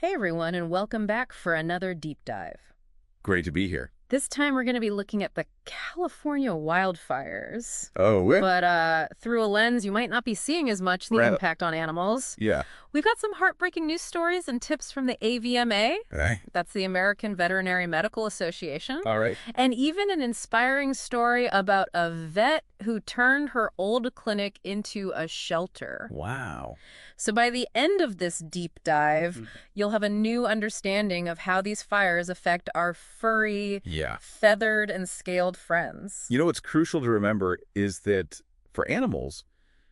Hey everyone, and welcome back for another deep dive. Great to be here. This time we're going to be looking at the California wildfires, Oh, but through a lens you might not be seeing as much the right. impact on animals. Yeah. We've got some heartbreaking news stories and tips from the AVMA, Right. that's the American Veterinary Medical Association, All right. and even an inspiring story about a vet who turned her old clinic into a shelter. Wow. So by the end of this deep dive, you'll have a new understanding of how these fires affect our furry, Yeah. feathered, and scaled friends. You know what's crucial to remember is that for animals,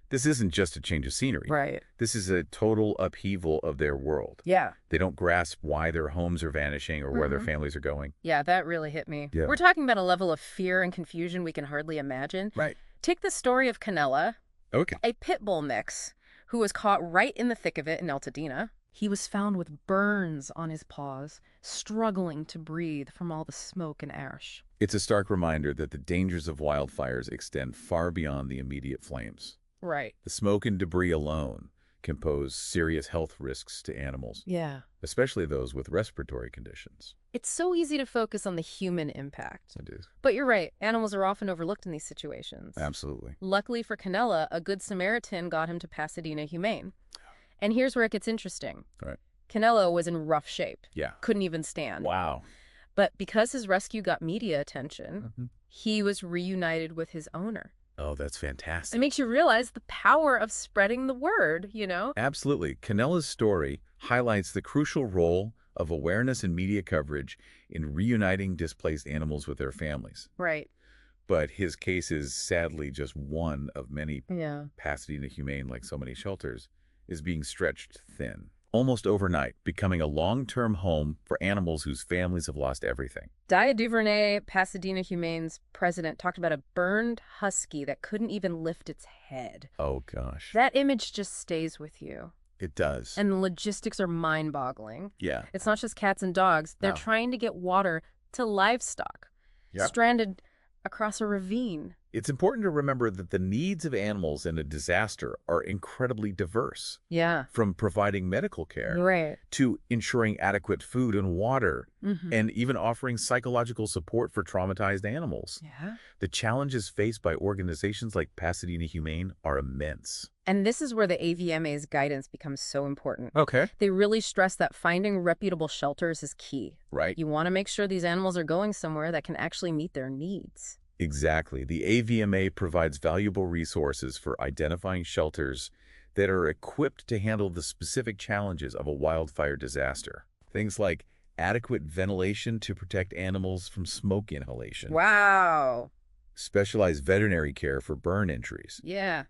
this isn't just a change of scenery. Right. This is a total upheaval of their world. Yeah. They don't grasp why their homes are vanishing or where their Mhm. families are going. Yeah, that really hit me. Yeah. We're talking about a level of fear and confusion we can hardly imagine. Right. Take the story of Canella, Okay. a pit bull mix who was caught right in the thick of it in Altadena. He was found with burns on his paws, struggling to breathe from all the smoke and ash. It's a stark reminder that the dangers of wildfires extend far beyond the immediate flames. Right. The smoke and debris alone can pose serious health risks to animals, Yeah. especially those with respiratory conditions. It's so easy to focus on the human impact. It is. But you're right, animals are often overlooked in these situations. Absolutely. Luckily for Canella, a good Samaritan got him to Pasadena Humane. And here's where it gets interesting. Right. Canella was in rough shape, Yeah. couldn't even stand. Wow. But because his rescue got media attention, he was reunited with his owner. Oh, that's It fantastic. makes you realize the power of spreading the word, you know? Absolutely. Canella's story highlights the crucial role of awareness and media coverage in reuniting displaced animals with their families. Right. But his case is sadly just one of many. Yeah. Pasadena Humane, like so many shelters, is being stretched thin, almost overnight, becoming a long-term home for animals whose families have lost everything. Dia Duvernay, Pasadena Humane's president, talked about a burned husky that couldn't even lift its head. Oh, gosh. That image just stays with you. It does. And the logistics are mind-boggling. Yeah. It's not just cats and dogs. They're No. trying to get water to livestock, Yep. stranded across a ravine. It's important to remember that the needs of animals in a disaster are incredibly diverse, Yeah. from providing medical care Right. to ensuring adequate food and water, Mm-hmm. and even offering psychological support for traumatized animals. Yeah. The challenges faced by organizations like Pasadena Humane are immense. And this is where the AVMA's guidance becomes so important. Okay. They really stress that finding reputable shelters is key. Right. You want to make sure these animals are going somewhere that can actually meet their needs. Exactly. The AVMA provides valuable resources for identifying shelters that are equipped to handle the specific challenges of a wildfire disaster. Things like adequate ventilation to protect animals from smoke inhalation, Wow. specialized veterinary care for burn injuries, Yeah.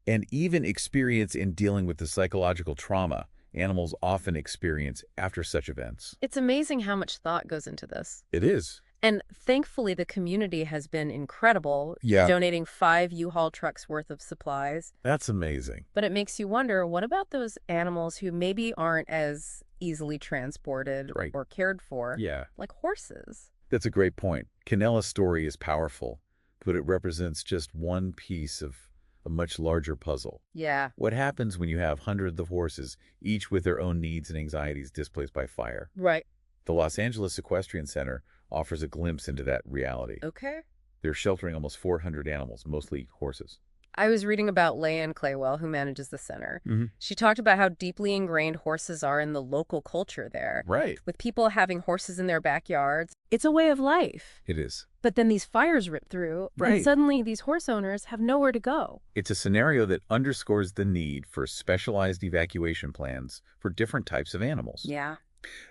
and even experience in dealing with the psychological trauma animals often experience after such events. It's amazing how much thought goes into this. It is. And thankfully, the community has been incredible, Yeah. donating 5 U-Haul trucks worth of supplies. That's amazing. But it makes you wonder, what about those animals who maybe aren't as easily transported Right. or cared for, Yeah. like horses? That's a great point. Canella's story is powerful, but it represents just one piece of a much larger puzzle. Yeah. What happens when you have hundreds of horses, each with their own needs and anxieties displaced by fire? Right. The Los Angeles Equestrian Center offers a glimpse into that reality. Okay. They're sheltering almost 400 animals, mostly horses. I was reading about Leanne Claywell, who manages the center. Mm-hmm. She talked about how deeply ingrained horses are in the local culture there. Right. With people having horses in their backyards, it's a way of life. It is. But then these fires rip through, Right. and suddenly these horse owners have nowhere to go. It's a scenario that underscores the need for specialized evacuation plans for different types of animals. Yeah.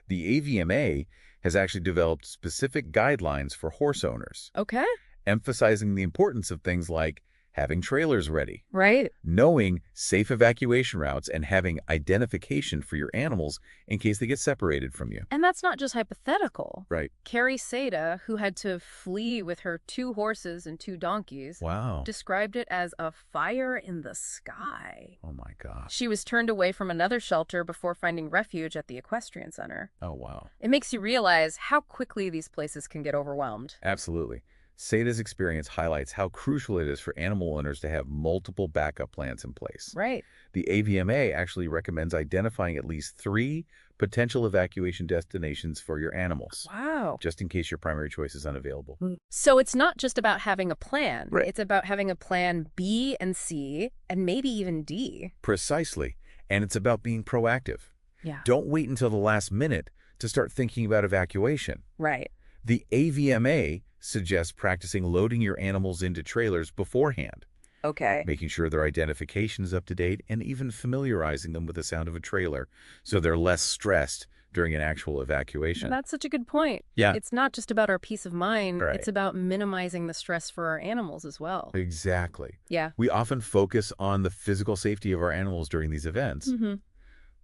The AVMA has actually developed specific guidelines for horse owners, Okay. emphasizing the importance of things like having trailers ready, Right. knowing safe evacuation routes, and having identification for your animals in case they get separated from you. And that's not just hypothetical. Right. Carrie Seda, who had to flee with her 2 horses and 2 donkeys, Wow. described it as a fire in the sky. Oh, my gosh. She was turned away from another shelter before finding refuge at the Equestrian Center. Oh, wow. It makes you realize how quickly these places can get overwhelmed. Absolutely. Sada's experience highlights how crucial it is for animal owners to have multiple backup plans in place. Right. The AVMA actually recommends identifying at least 3 potential evacuation destinations for your animals, Wow. just in case your primary choice is unavailable. So it's not just about having a plan. Right. It's about having a plan B and C and maybe even D. Precisely. And it's about being proactive. Yeah. Don't wait until the last minute to start thinking about evacuation. Right. The AVMA suggests practicing loading your animals into trailers beforehand, Okay. making sure their identification is up to date, and even familiarizing them with the sound of a trailer so they're less stressed during an actual evacuation. That's such a good point. Yeah. It's not just about our peace of mind. Right. It's about minimizing the stress for our animals as well. Exactly. Yeah. We often focus on the physical safety of our animals during these events, Mm-hmm.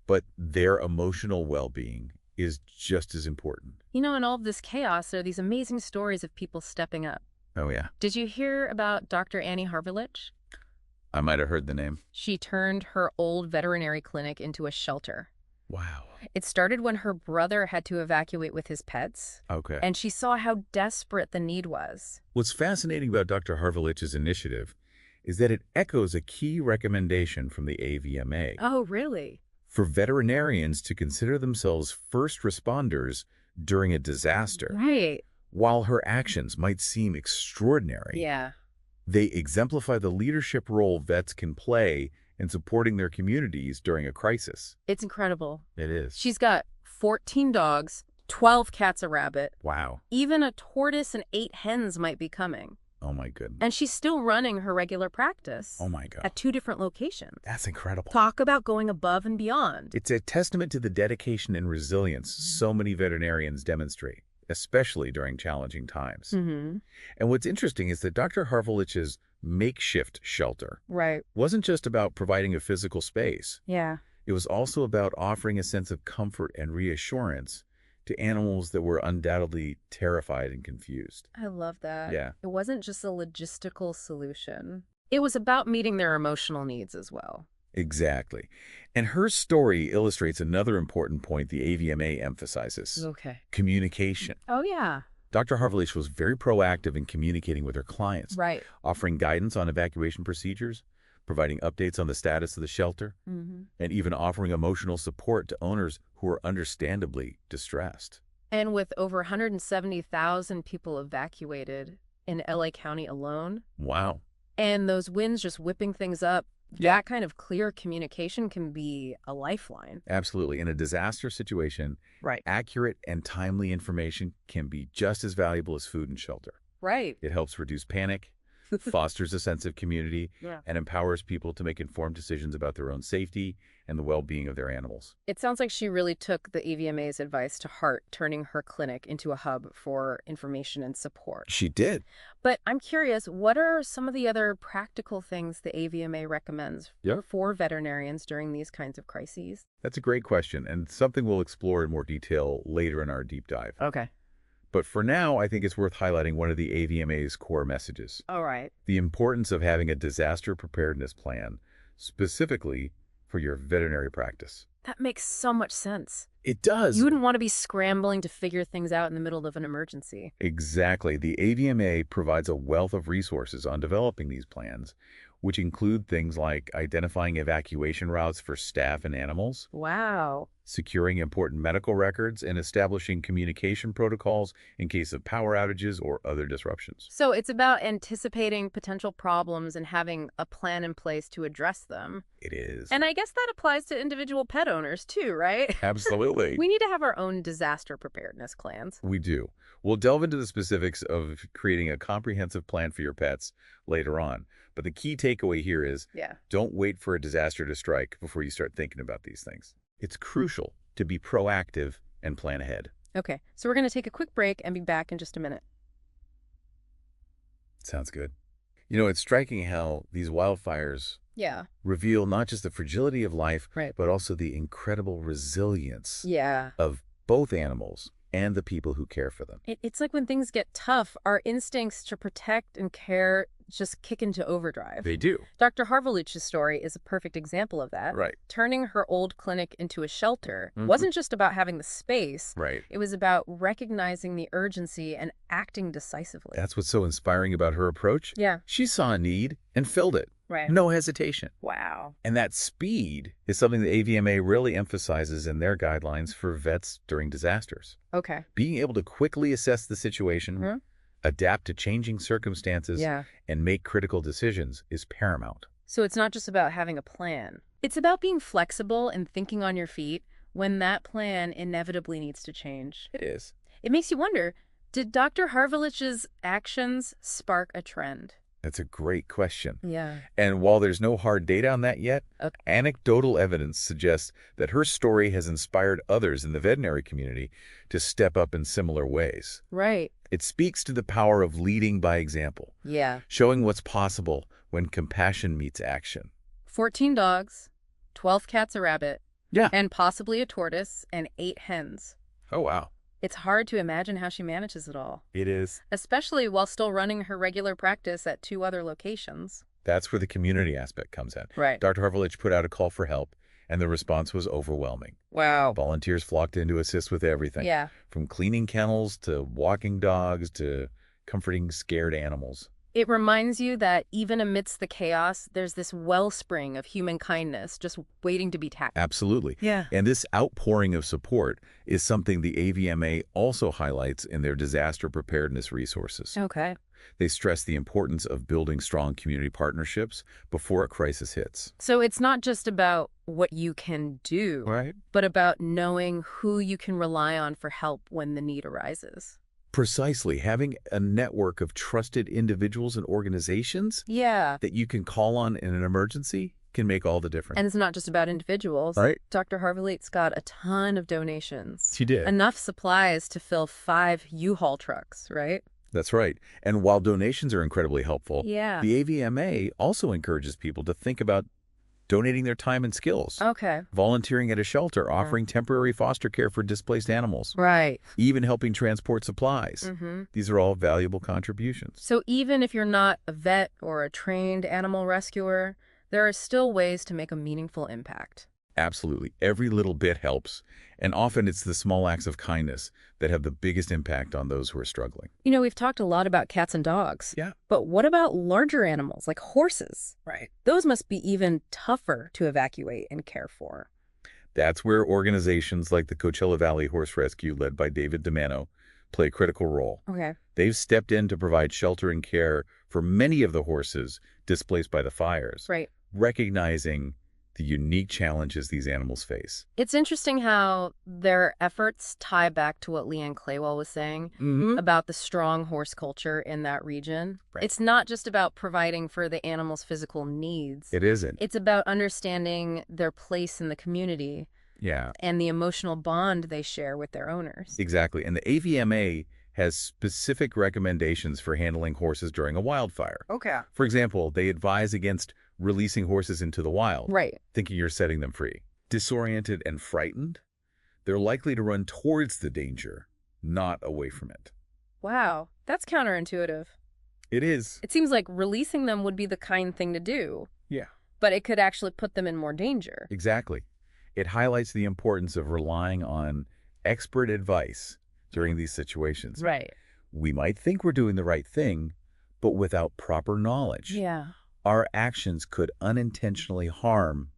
but their emotional well-being is just as important. You know, in all of this chaos, there are these amazing stories of people stepping up. Oh, yeah. Did you hear about Dr. Annie Harvilich? I might have heard the name. She turned her old veterinary clinic into a shelter. Wow. It started when her brother had to evacuate with his pets, Okay. and she saw how desperate the need was. What's fascinating about Dr. Harvilich's initiative is that it echoes a key recommendation from the AVMA Oh, really? for veterinarians to consider themselves first responders during a disaster. Right. While her actions might seem extraordinary, Yeah. they exemplify the leadership role vets can play in supporting their communities during a crisis. It's incredible. It is. She's got 14 dogs, 12 cats, a rabbit. Wow. Even a tortoise and 8 hens might be coming. Oh, my goodness. And she's still running her regular practice Oh, my God. at 2 different locations. That's incredible. Talk about going above and beyond. It's a testament to the dedication and resilience so many veterinarians demonstrate, especially during challenging times. Mm-hmm. And what's interesting is that Dr. Harvilich's makeshift shelter Right. wasn't just about providing a physical space. Yeah. It was also about offering a sense of comfort and reassurance to animals that were undoubtedly terrified and confused. I love that. Yeah. It wasn't just a logistical solution. It was about meeting their emotional needs as well. Exactly. And her story illustrates another important point the AVMA emphasizes: Okay. communication. Oh, yeah. Dr. Harvilich was very proactive in communicating with her clients, Right. offering guidance on evacuation procedures, providing updates on the status of the shelter, Mm-hmm. and even offering emotional support to owners who are understandably distressed. And with over 170,000 people evacuated in LA County alone, Wow. and those winds just whipping things up, that kind of clear communication can be a lifeline. Absolutely. In a disaster situation, Right. accurate and timely information can be just as valuable as food and shelter. Right. It helps reduce panic, fosters a sense of community, Yeah. and empowers people to make informed decisions about their own safety and the well-being of their animals. It sounds like she really took the AVMA's advice to heart, turning her clinic into a hub for information and support. She did. But I'm curious, what are some of the other practical things the AVMA recommends Yeah. for veterinarians during these kinds of crises? That's a great question, and something we'll explore in more detail later in our deep dive. Okay. But for now, I think it's worth highlighting one of the AVMA's core messages: All right. the importance of having a disaster preparedness plan, specifically for your veterinary practice. That makes so much sense. It does. You wouldn't want to be scrambling to figure things out in the middle of an emergency. Exactly. The AVMA provides a wealth of resources on developing these plans, which include things like identifying evacuation routes for staff and animals, Wow. securing important medical records, and establishing communication protocols in case of power outages or other disruptions. So it's about anticipating potential problems and having a plan in place to address them. It is. And I guess that applies to individual pet owners too, right? Absolutely. We need to have our own disaster preparedness plans. We do. We'll delve into the specifics of creating a comprehensive plan for your pets later on. But the key takeaway here is Yeah. don't wait for a disaster to strike before you start thinking about these things. It's crucial to be proactive and plan ahead. Okay, so we're going to take a quick break and be back in just a minute. Sounds good. You know, it's striking how these wildfires Yeah. reveal not just the fragility of life, Right. but also the incredible resilience Yeah. of both animals and the people who care for them. It's like when things get tough, our instincts to protect and care just kick into overdrive. They do. Dr. Harvaluch's story is a perfect example of that. Right. Turning her old clinic into a shelter Mhm. wasn't just about having the space. Right. It was about recognizing the urgency and acting decisively. That's what's so inspiring about her approach. Yeah. She saw a need and filled it. Right. No hesitation. Wow. And that speed is something the AVMA really emphasizes in their guidelines for vets during disasters. Okay. Being able to quickly assess the situation, Mhm. adapt to changing circumstances, Yeah. and make critical decisions is paramount. So it's not just about having a plan. It's about being flexible and thinking on your feet when that plan inevitably needs to change. It is. It makes you wonder, did Dr. Harvaluch's actions spark a trend? That's a great question. Yeah. And while there's no hard data on that yet, Okay. anecdotal evidence suggests that her story has inspired others in the veterinary community to step up in similar ways. Right. It speaks to the power of leading by example, Yeah. showing what's possible when compassion meets action. 14 dogs, 12 cats, a rabbit, Yeah. and possibly a tortoise, and 8 hens. Oh, wow. It's hard to imagine how she manages it all, It is. especially while still running her regular practice at 2 other locations. That's where the community aspect comes in. Right. Dr. Harvaluch put out a call for help, and the response was overwhelming. Wow. Volunteers flocked in to assist with everything, Yeah. from cleaning kennels to walking dogs to comforting scared animals. It reminds you that even amidst the chaos, there's this wellspring of human kindness just waiting to be tapped. Absolutely. Yeah. And this outpouring of support is something the AVMA also highlights in their disaster preparedness resources. Okay. They stress the importance of building strong community partnerships before a crisis hits. So it's not just about what you can do, Right. but about knowing who you can rely on for help when the need arises. Precisely. Having a network of trusted individuals and organizations Yeah. that you can call on in an emergency can make all the difference. And it's not just about individuals. Right. Dr. Harvaluch's got a ton of donations. She did. Enough supplies to fill 5 U-Haul trucks, right? That's right. And while donations are incredibly helpful, Yeah. the AVMA also encourages people to think about donating their time and skills, Okay. volunteering at a shelter, offering temporary foster care for displaced animals, Right. even helping transport supplies. Mm-hmm. These are all valuable contributions. So even if you're not a vet or a trained animal rescuer, there are still ways to make a meaningful impact. Absolutely. Every little bit helps. And often it's the small acts of kindness that have the biggest impact on those who are struggling. You know, we've talked a lot about cats and dogs. Yeah. But what about larger animals like horses? Right. Those must be even tougher to evacuate and care for. That's where organizations like the Coachella Valley Horse Rescue, led by David DiMano, play a critical role. Okay. They've stepped in to provide shelter and care for many of the horses displaced by the fires, Right. recognizing the unique challenges these animals face. It's interesting how their efforts tie back to what Leanne Claywell was saying about the strong horse culture in that region. Right. It's not just about providing for the animal's physical needs. It isn't. It's about understanding their place in the community Yeah, and the emotional bond they share with their owners. exactly. And the AVMA has specific recommendations for handling horses during a wildfire. Okay. For example, they advise against releasing horses into the wild, Right. thinking you're setting them free. Disoriented and frightened, they're likely to run towards the danger, not away from it. Wow. That's counterintuitive. It is. It seems like releasing them would be the kind thing to do, Yeah. but it could actually put them in more danger. Exactly. It highlights the importance of relying on expert advice during these situations. Right. We might think we're doing the right thing, but without proper knowledge, Yeah. our actions could unintentionally harm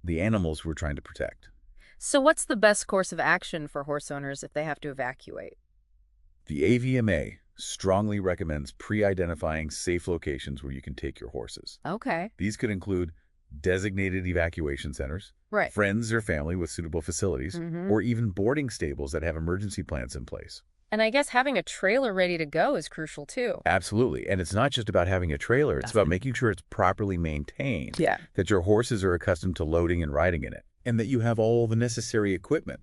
the animals we're trying to protect. So what's the best course of action for horse owners if they have to evacuate? The AVMA strongly recommends pre-identifying safe locations where you can take your horses. Okay. These could include designated evacuation centers, Right. friends or family with suitable facilities, Mhm. or even boarding stables that have emergency plans in place. And I guess having a trailer ready to go is crucial too. Absolutely. And it's not just about having a trailer. It's about making sure it's properly maintained, Yeah. that your horses are accustomed to loading and riding in it, and that you have all the necessary equipment,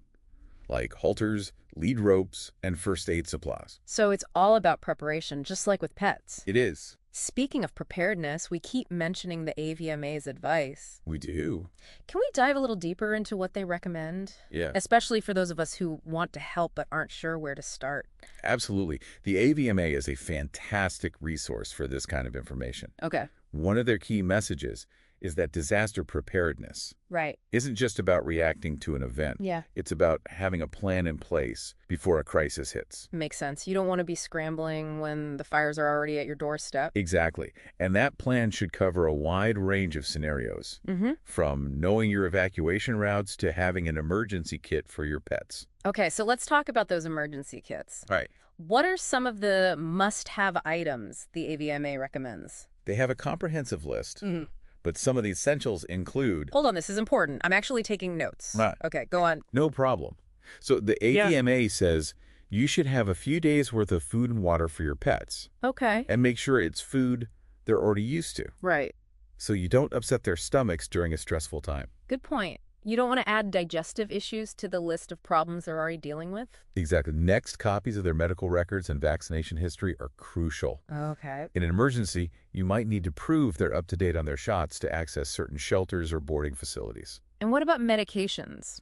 like halters, lead ropes, and first aid supplies. So it's all about preparation, just like with pets. It is. Speaking of preparedness, we keep mentioning the AVMA's advice. We do. Can we dive a little deeper into what they recommend? Yeah, Especially for those of us who want to help but aren't sure where to start. absolutely. The AVMA is a fantastic resource for this kind of information. Okay. One of their key messages is that disaster preparedness Right. isn't just about reacting to an event. Yeah. It's about having a plan in place before a crisis hits. Makes sense. You don't want to be scrambling when the fires are already at your doorstep. Exactly. And that plan should cover a wide range of scenarios, Mm-hmm. from knowing your evacuation routes to having an emergency kit for your pets. Okay, so let's talk about those emergency kits. All right. What are some of the must-have items the AVMA recommends? They have a comprehensive list, Mhm. but some of the essentials include... Hold on, this is important. I'm actually taking notes. Right. Okay, go on. No problem. So the AVMA says you should have a few days worth of food and water for your pets, Okay. and make sure it's food they're already used to, Right. so you don't upset their stomachs during a stressful time. Good point. You don't want to add digestive issues to the list of problems they're already dealing with? Exactly. Next, copies of their medical records and vaccination history are crucial. Okay. In an emergency, you might need to prove they're up to date on their shots to access certain shelters or boarding facilities. And what about medications?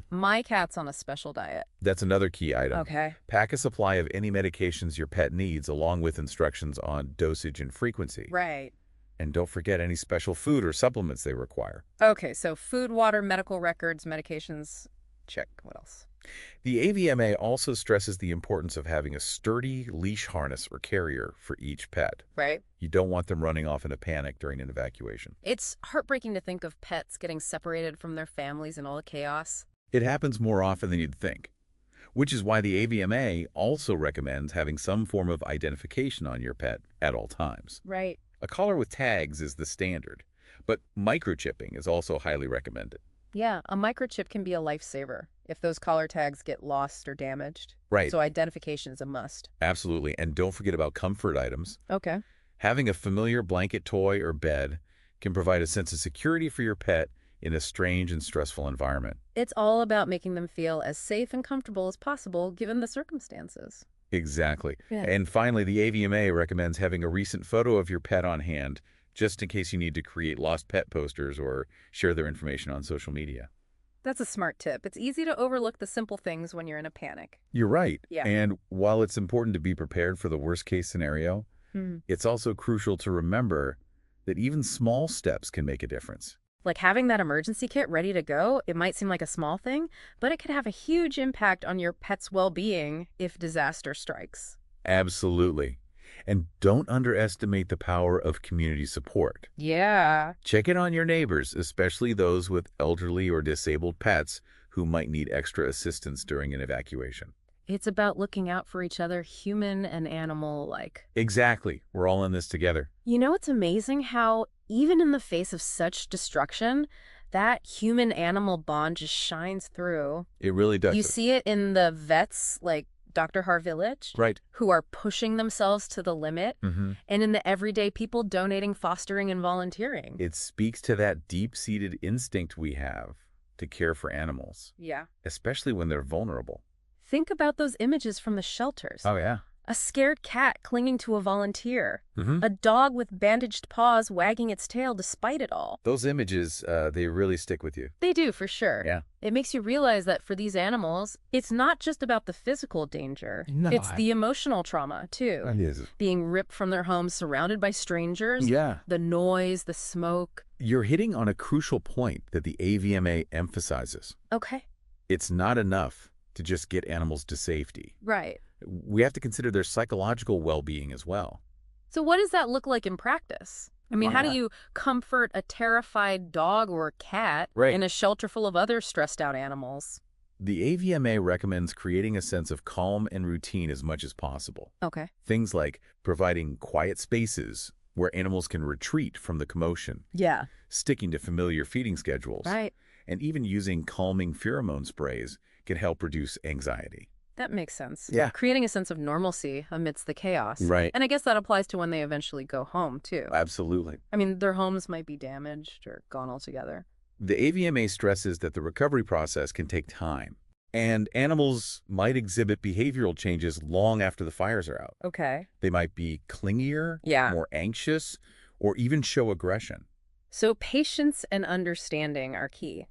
My cat's on a special diet. That's another key item. Okay. Pack a supply of any medications your pet needs, along with instructions on dosage and frequency. Right. And don't forget any special food or supplements they require. Okay, so food, water, medical records, medications. Check. What else? The AVMA also stresses the importance of having a sturdy leash harness or carrier for each pet. Right. You don't want them running off in a panic during an evacuation. It's heartbreaking to think of pets getting separated from their families in all the chaos. It happens more often than you'd think, which is why the AVMA also recommends having some form of identification on your pet at all times. Right. A collar with tags is the standard, but microchipping is also highly recommended. Yeah, a microchip can be a lifesaver if those collar tags get lost or damaged. Right. So identification is a must. Absolutely. And don't forget about comfort items. Okay. Having a familiar blanket, toy, or bed can provide a sense of security for your pet in a strange and stressful environment. It's all about making them feel as safe and comfortable as possible given the circumstances. Exactly. Yeah. And finally, the AVMA recommends having a recent photo of your pet on hand, just in case you need to create lost pet posters or share their information on social media. That's a smart tip. It's easy to overlook the simple things when you're in a panic. You're right. Yeah. And while it's important to be prepared for the worst case scenario, it's also crucial to remember that even small steps can make a difference. Like having that emergency kit ready to go, it might seem like a small thing, but it could have a huge impact on your pet's well-being if disaster strikes. Absolutely. And don't underestimate the power of community support. Yeah. Check in on your neighbors, especially those with elderly or disabled pets who might need extra assistance during an evacuation. It's about looking out for each other, human and animal alike. Exactly. We're all in this together. You know, it's amazing how, even in the face of such destruction, that human-animal bond just shines through. It really does. You see it in the vets, like Dr. Harvillage, Right. who are pushing themselves to the limit, and in the everyday people donating, fostering, and volunteering. It speaks to that deep-seated instinct we have to care for animals, Yeah. especially when they're vulnerable. Think about those images from the shelters. Oh, yeah. A scared cat clinging to a volunteer. Mm-hmm. A dog with bandaged paws wagging its tail despite it all. Those images, they really stick with you. They do, for sure. Yeah. It makes you realize that for these animals, it's not just about the physical danger. No, It's the emotional trauma, too. It is. Being ripped from their homes, surrounded by strangers. Yeah. The noise, the smoke. You're hitting on a crucial point that the AVMA emphasizes. Okay. It's not enough to just get animals to safety. Right. We have to consider their psychological well-being as well. So what does that look like in practice? I mean, how do Yeah. you comfort a terrified dog or cat Right. in a shelter full of other stressed out animals? The AVMA recommends creating a sense of calm and routine as much as possible. Okay. Things like providing quiet spaces where animals can retreat from the commotion, Yeah. sticking to familiar feeding schedules, Right. and even using calming pheromone sprays can help reduce anxiety. That makes sense. Yeah. Creating a sense of normalcy amidst the chaos. Right. And I guess that applies to when they eventually go home, too. Absolutely. I mean, their homes might be damaged or gone altogether. The AVMA stresses that the recovery process can take time. And animals might exhibit behavioral changes long after the fires are out. Okay. They might be clingier, Yeah. more anxious, or even show aggression. So patience and understanding are key.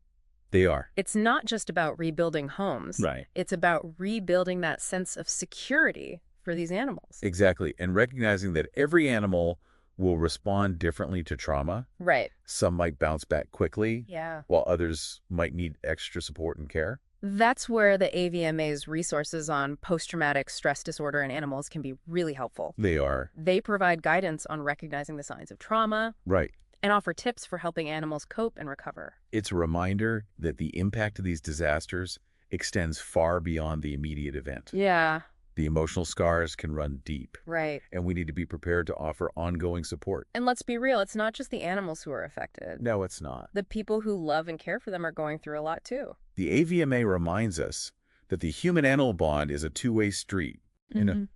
They are. It's not just about rebuilding homes. Right. It's about rebuilding that sense of security for these animals. Exactly. And recognizing that every animal will respond differently to trauma. Right. Some might bounce back quickly, Yeah. while others might need extra support and care. That's where the AVMA's resources on post-traumatic stress disorder in animals can be really helpful. They are. They provide guidance on recognizing the signs of trauma Right. and offer tips for helping animals cope and recover. It's a reminder that the impact of these disasters extends far beyond the immediate event. Yeah, The emotional scars can run deep, right. and we need to be prepared to offer ongoing support. And let's be real, it's not just the animals who are affected. No, it's not. The people who love and care for them are going through a lot too. The AVMA reminds us that the human-animal bond is a two-way street.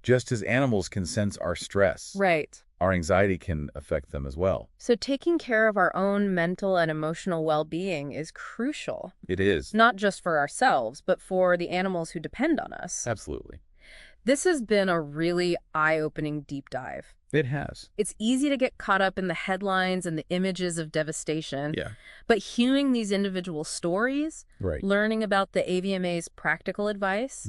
Just as animals can sense our stress, Right. our anxiety can affect them as well. So taking care of our own mental and emotional well-being is crucial, It is. not just for ourselves, but for the animals who depend on us. Absolutely. This has been a really eye-opening deep dive. It has. It's easy to get caught up in the headlines and the images of devastation, Yeah. but hearing these individual stories, Right. learning about the AVMA's practical advice,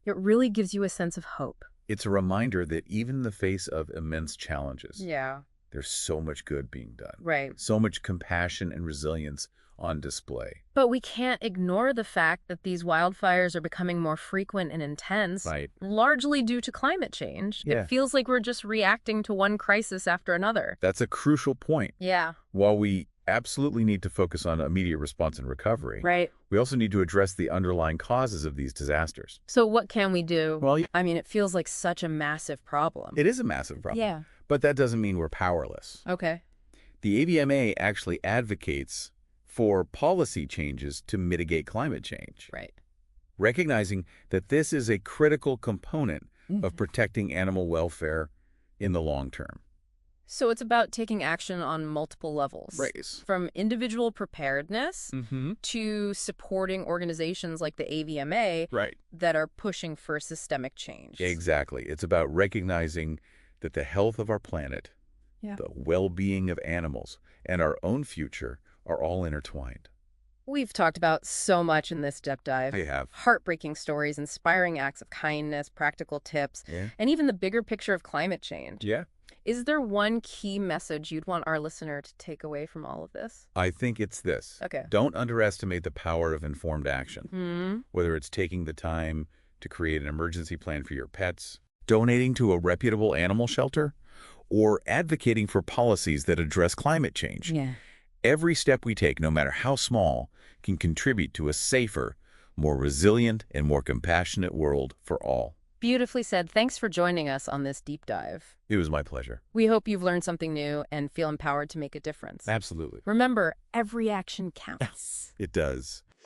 it really gives you a sense of hope. It's a reminder that even in the face of immense challenges, Yeah, there's so much good being done. right. So much compassion and resilience on display. But we can't ignore the fact that these wildfires are becoming more frequent and intense, Right. largely due to climate change. Yeah. It feels like we're just reacting to one crisis after another. That's a crucial point. Yeah, While we absolutely need to focus on immediate response and recovery, right. we also need to address the underlying causes of these disasters. So what can we do? Well, I mean, it feels like such a massive problem. it is a massive problem. Yeah. But that doesn't mean we're powerless. Okay. The AVMA actually advocates for policy changes to mitigate climate change, Right. recognizing that this is a critical component of Mhm. protecting animal welfare in the long term. So it's about taking action on multiple levels. Race. From individual preparedness Mm-hmm. to supporting organizations like the AVMA Right. that are pushing for systemic change. Exactly. It's about recognizing that the health of our planet, Yeah. the well-being of animals, and our own future are all intertwined. We've talked about so much in this deep dive. They have. Heartbreaking stories, inspiring acts of kindness, practical tips, Yeah. and even the bigger picture of climate change. Yeah. Is there one key message you'd want our listener to take away from all of this? I think it's this. Okay. Don't underestimate the power of informed action. Hmm. Whether it's taking the time to create an emergency plan for your pets, donating to a reputable animal shelter, or advocating for policies that address climate change. Yeah. Every step we take, no matter how small, can contribute to a safer, more resilient, and more compassionate world for all. Beautifully said. Thanks for joining us on this deep dive. It was my pleasure. We hope you've learned something new and feel empowered to make a difference. Absolutely. Remember, every action counts. It does.